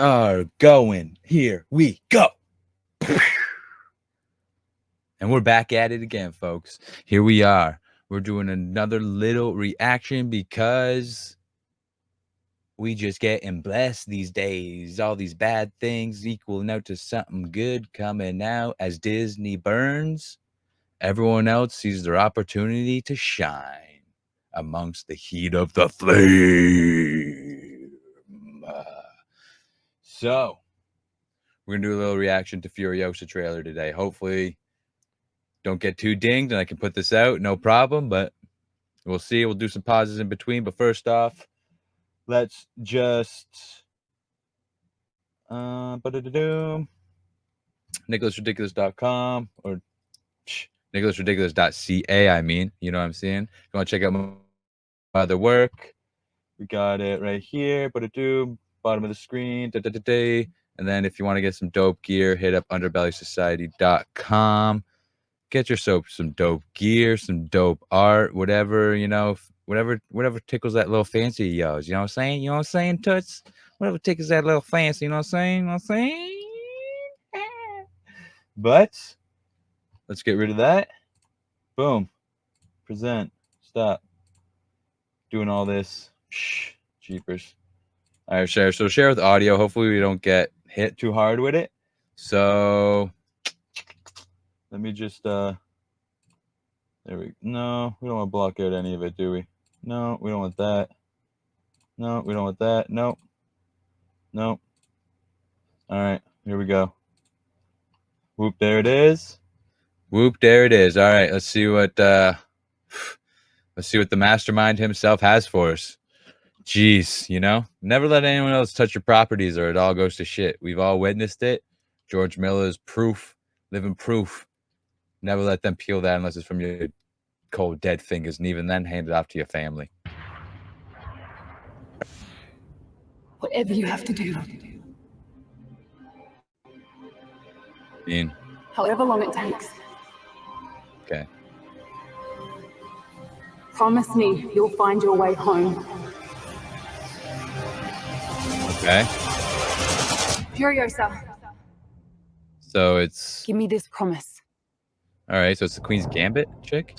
are going. Here we go. And we're back at it again, folks. Here we are. We're doing another little reaction because we just getting blessed these days. All these bad things equaling out to something good coming out as Disney burns. Everyone else sees their opportunity to shine amongst the heat of the flame. So, we're going to do a little reaction to Furiosa trailer today. Hopefully, don't get too dinged and I can put this out. No problem, but we'll see. We'll do some pauses in between. But first off, let's just... nicholasridiculous.com or nicholasridiculous.ca, I mean. You know what I'm saying? If you want to check out my other work, we got it right here. Bottom of the screen. And then if you want to get some dope gear, hit up underbellysociety.com. Get yourself some dope gear, some dope art, whatever, you know, whatever tickles that little fancy of yours. You know what I'm saying? You know what I'm saying, Toots? Whatever tickles that little fancy, you know what I'm saying? You know what I'm saying? But let's get rid of that. Boom. Present. Stop. Doing all this. Shh. Jeepers. All right, share. So share with audio. Hopefully we don't get hit too hard with it. So let me just there we no, we don't want to block out any of it, do we? No, we don't want that. No, we don't want that. Nope. Nope. All right, here we go. Whoop, there it is. Whoop, there it is. All right, let's see what the mastermind himself has for us. Jeez, you know, never let anyone else touch your properties or it all goes to shit. We've all witnessed it. George Miller is proof, living proof. Never let them peel that unless it's from your cold, dead fingers, and even then hand it off to your family. Whatever you have to do. However long it takes. Okay. Promise me you'll find your way home. Okay. Furiosa. So it's... Give me this promise. All right, so it's the Queen's Gambit chick.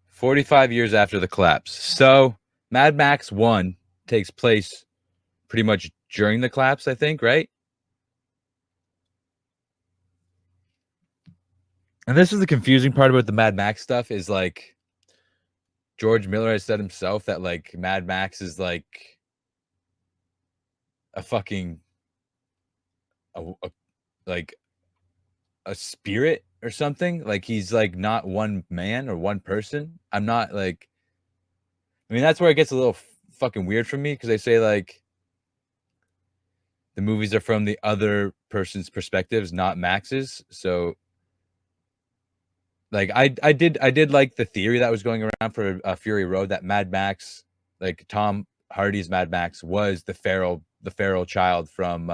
45 years after the collapse. So Mad Max 1 takes place pretty much during the collapse, I think, right? And this is the confusing part about the Mad Max stuff is like George Miller has said himself that like Mad Max is like a fucking like a spirit or something. Like he's like not one man or one person. I'm not like, I mean, that's where it gets a little fucking weird for me because they say like the movies are from the other person's perspectives, not Max's. So like I did like the theory that was going around for Fury Road that Mad Max, like Tom Hardy's Mad Max was the feral child from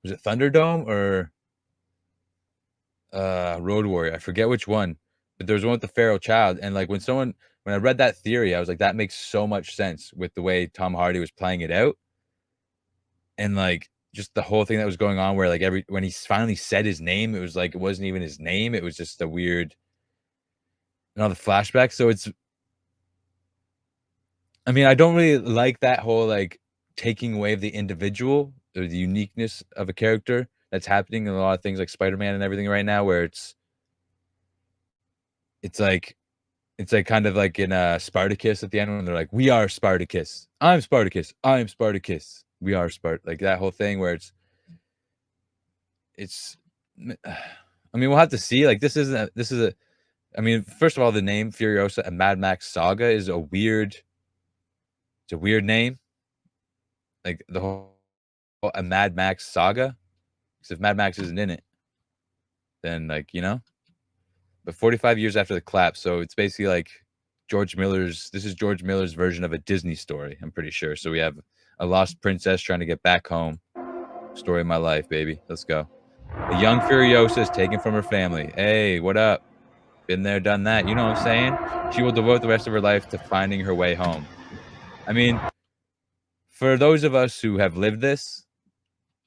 was it Thunderdome or Road Warrior? I forget which one, but there was one with the feral child. And like when I read that theory, I was like, that makes so much sense with the way Tom Hardy was playing it out. And like just the whole thing that was going on where like when he finally said his name, it was like it wasn't even his name. It was just a weird, you know, the flashback. So it's, I mean, I don't really like that whole like taking away of the individual or the uniqueness of a character that's happening in a lot of things like Spider-Man and everything right now, where it's like kind of like in Spartacus at the end when they're like, we are Spartacus. I'm Spartacus. I'm Spartacus. We are like that whole thing where it's I mean, we'll have to see. Like this is a I mean, first of all, the name Furiosa and Mad Max Saga is a weird name. Like the whole a Mad Max Saga. Because if Mad Max isn't in it, then like, you know. But 45 years after the collapse, so it's basically like this is George Miller's version of a Disney story, I'm pretty sure. So we have a lost princess trying to get back home. Story of my life, baby. Let's go. A young Furiosa is taken from her family. Hey, what up? Been there, done that. You know what I'm saying? She will devote the rest of her life to finding her way home. I mean, for those of us who have lived this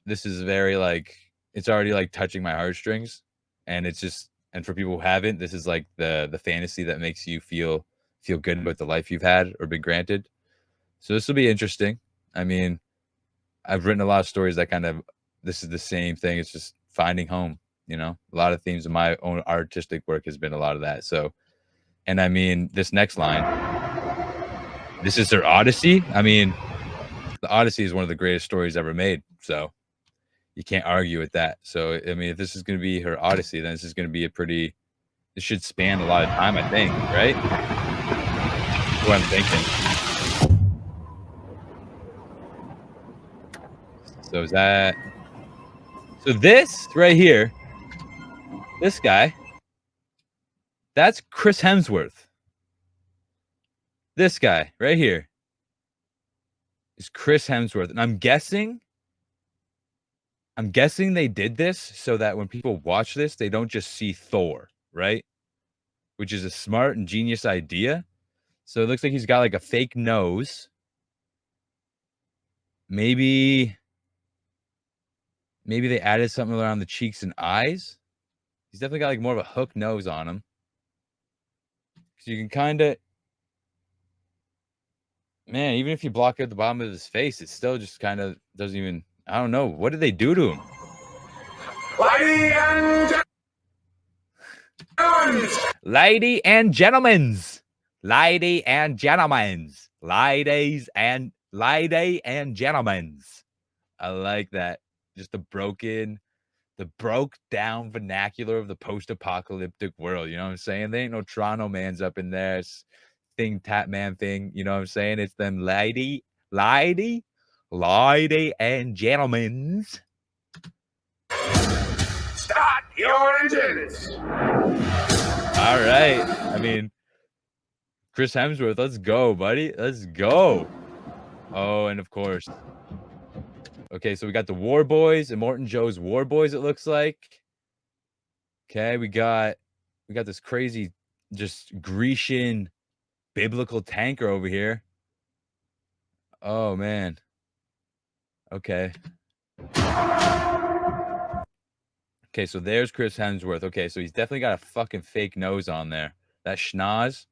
is very like, it's already like touching my heartstrings, and it's just, and for people who haven't, this is like the fantasy that makes you feel good about the life you've had or been granted. So this will be interesting. I mean, I've written a lot of stories that kind of, this is the same thing. It's just finding home, you know, a lot of themes of my own artistic work has been a lot of that. So, and I mean, this next line, this is their Odyssey. I mean, the Odyssey is one of the greatest stories ever made. So you can't argue with that. So, I mean, if this is going to be her Odyssey, then this is going to be a pretty, it should span a lot of time, I think, right? That's what I'm thinking. So is that, so this right here, this guy, that's Chris Hemsworth. This guy right here is Chris Hemsworth. And I'm guessing they did this so that when people watch this, they don't just see Thor, right? Which is a smart and genius idea. So it looks like he's got like a fake nose. Maybe they added something around the cheeks and eyes. He's definitely got like more of a hook nose on him. So you can kind of, man, even if you block out the bottom of his face, it still just kind of doesn't even, I don't know. What did they do to him? Ladies and gentlemen. Ladies and gentlemen. I like that. Just the broke down vernacular of the post-apocalyptic world. You know what I'm saying? There ain't no Toronto man's up in there. It's thing, tap man thing. You know what I'm saying? It's them lady and gentlemen. Start your engines. All right. I mean, Chris Hemsworth, let's go, buddy. Let's go. Oh, and of course. Okay, so we got the War Boys, Immortan Joe's War Boys, it looks like. Okay, we got this crazy, just Grecian biblical tanker over here. Oh, man. Okay. Okay, so there's Chris Hemsworth. Okay, so he's definitely got a fucking fake nose on there. That schnoz.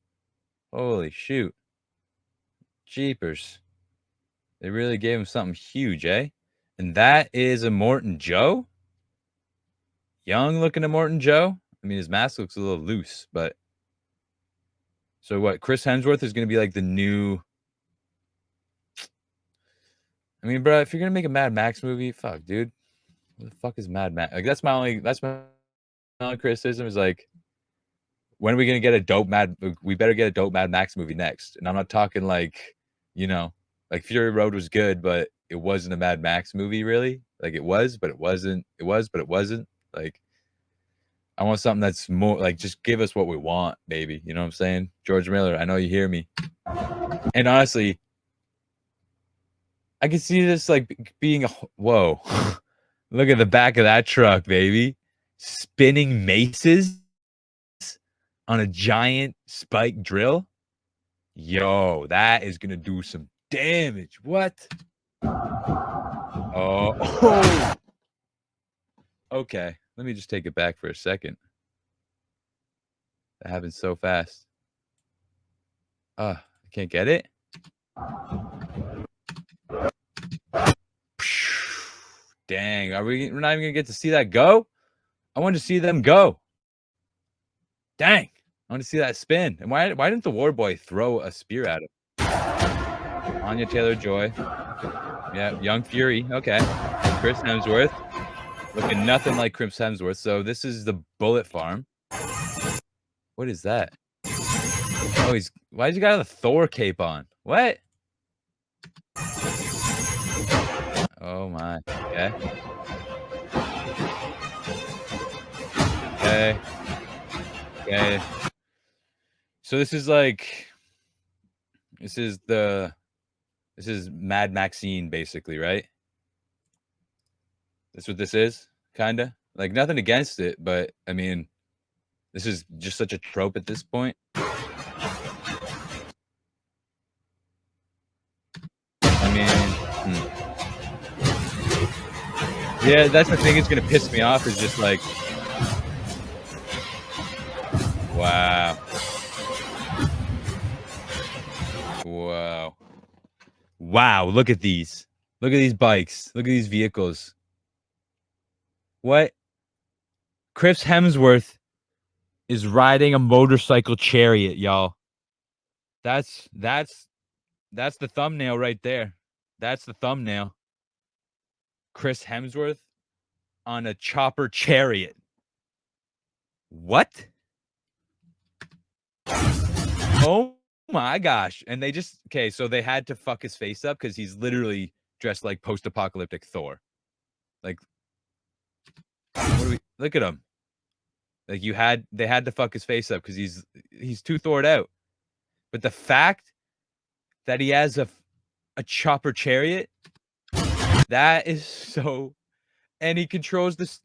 Holy shoot. Jeepers. They really gave him something huge, eh? And that is Immortan Joe? Young looking Immortan Joe? I mean, his mask looks a little loose, but... So what, Chris Hemsworth is going to be like the new... I mean, bro, if you're going to make a Mad Max movie, fuck, dude. What the fuck is Mad Max? Like, that's my only criticism is like, when are we going to get a dope we better get a dope Mad Max movie next. And I'm not talking like, you know, like Fury Road was good, but it wasn't a Mad Max movie, really. Like, it was, but it wasn't. It was, but it wasn't. Like, I want something that's more like, just give us what we want, baby. You know what I'm saying? George Miller, I know you hear me. And honestly, I can see this like being a, whoa. Look at the back of that truck, baby. Spinning maces on a giant spike drill. Yo, that is going to do some damage. What? Oh. Okay. Let me just take it back for a second. That happened so fast. I can't get it. Dang. We're not even going to get to see that go? I wanted to see them go. Dang. I want to see that spin. And why didn't the War Boy throw a spear at him? Anya Taylor-Joy. Yeah, Young Fury. Okay. Chris Hemsworth. Looking nothing like Chris Hemsworth. So this is the Bullet Farm. What is that? Oh, why's he got a Thor cape on? What? Oh my. Okay. Okay. So this is Mad Maxine, basically, right? That's what this is, kinda. Like, nothing against it, but I mean, this is just such a trope at this point. Yeah, that's the thing. It's gonna piss me off. Is just like, wow, wow, wow. Look at these. Look at these bikes. Look at these vehicles. What? Chris Hemsworth is riding a motorcycle chariot, y'all. That's the thumbnail right there. That's the thumbnail. Chris Hemsworth on a chopper chariot. What? Oh my gosh. And they just, okay, so they had to fuck his face up because he's literally dressed like post-apocalyptic Thor. Like, what do we, look at him. Like they had to fuck his face up because he's too Thored out. But the fact that he has a chopper chariot, that is so, and he controls this.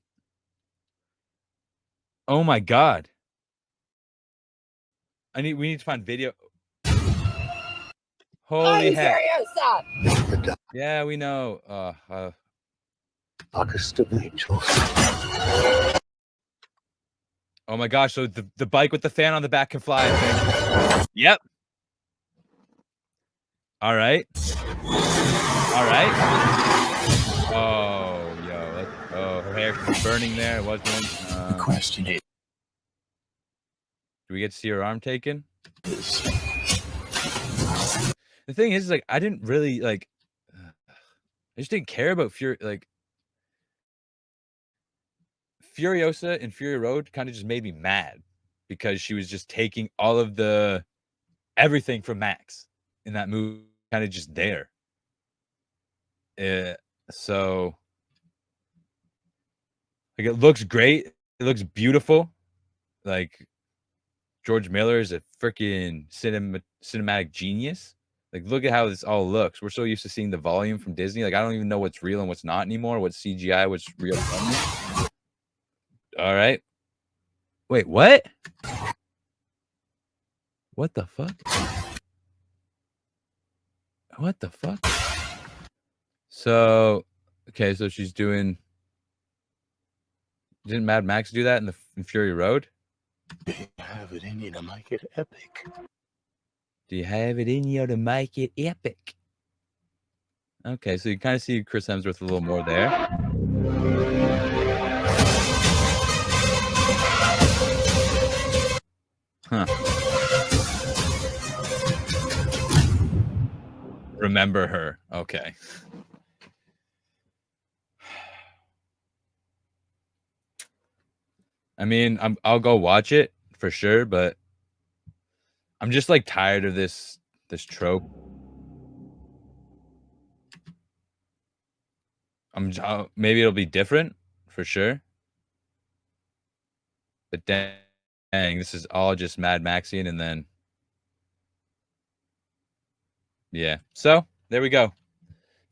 Oh my God. We need to find video. Holy heck. Furiosa. Yeah, we know. August of Angels. Oh my gosh, so the bike with the fan on the back can fly, I think. Yep. All right. All right. Oh, yo. Oh, her hair was burning there. It wasn't. Question is, do we get to see her arm taken? The thing is, like, I didn't really, like, I just didn't care about Furiosa and Fury Road kind of just made me mad because she was just taking all of everything from Max in that movie, kind of just there. So, like, it looks great. It looks beautiful. Like, George Miller is a freaking cinematic genius. Like, look at how this all looks. We're so used to seeing the volume from Disney. Like, I don't even know what's real and what's not anymore. What's CGI, what's real. All right. Wait, what? What the fuck? What the fuck? So, okay, so she's doing. Didn't Mad Max do that in Fury Road? do you have it in you to make it epic? Do you have it in you to make it epic? Okay, so you kind of see Chris Hemsworth a little more there. Huh. Remember her. Okay. I mean, I'll go watch it for sure, but I'm just like tired of this trope. Maybe it'll be different for sure. But dang, this is all just Mad Maxian, and then yeah. So there we go.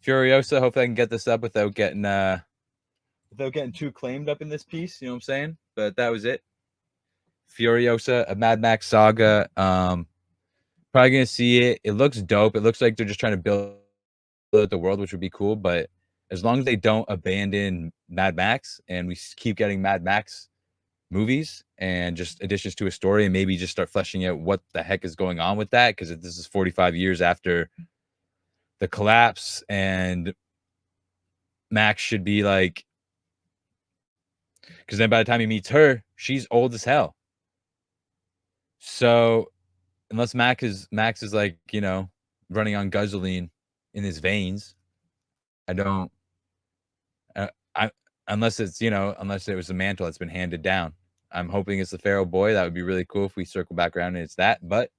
Furiosa. Hopefully I can get this up without getting too claimed up in this piece. You know what I'm saying? But that was it. Furiosa, a Mad Max Saga. Probably gonna see it. It looks dope. It looks like they're just trying to build the world, which would be cool. But as long as they don't abandon Mad Max and we keep getting Mad Max movies and just additions to a story, and maybe just start fleshing out what the heck is going on with that, because this is 45 years after the collapse, and Max should be like, because then by the time he meets her, she's old as hell. So unless Max is like, you know, running on gasoline in his veins, unless it's, you know, unless it was a mantle that's been handed down. I'm hoping it's the Pharaoh boy. That would be really cool if we circle back around and it's that. But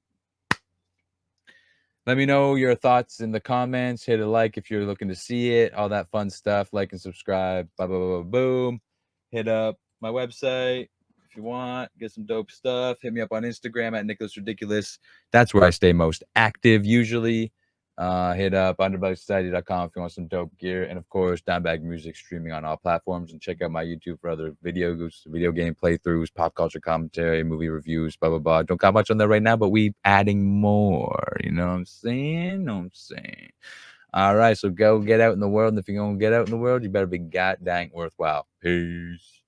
let me know your thoughts in the comments. Hit a like if you're looking to see it. All that fun stuff. Like and subscribe. Blah, blah, blah, boom. Hit up my website if you want. Get some dope stuff. Hit me up on Instagram at nicholasridiculous. That's where I stay most active usually. Hit up underbugsociety.com if you want some dope gear, and of course Dimebag Music streaming on all platforms, and check out my YouTube for other videos, video game playthroughs, pop culture commentary, movie reviews, blah blah blah. Don't got much on there right now, but we adding more, you know what I'm saying? All right, so go get out in the world. And if you're going to get out in the world, you better be god dang worthwhile. Peace.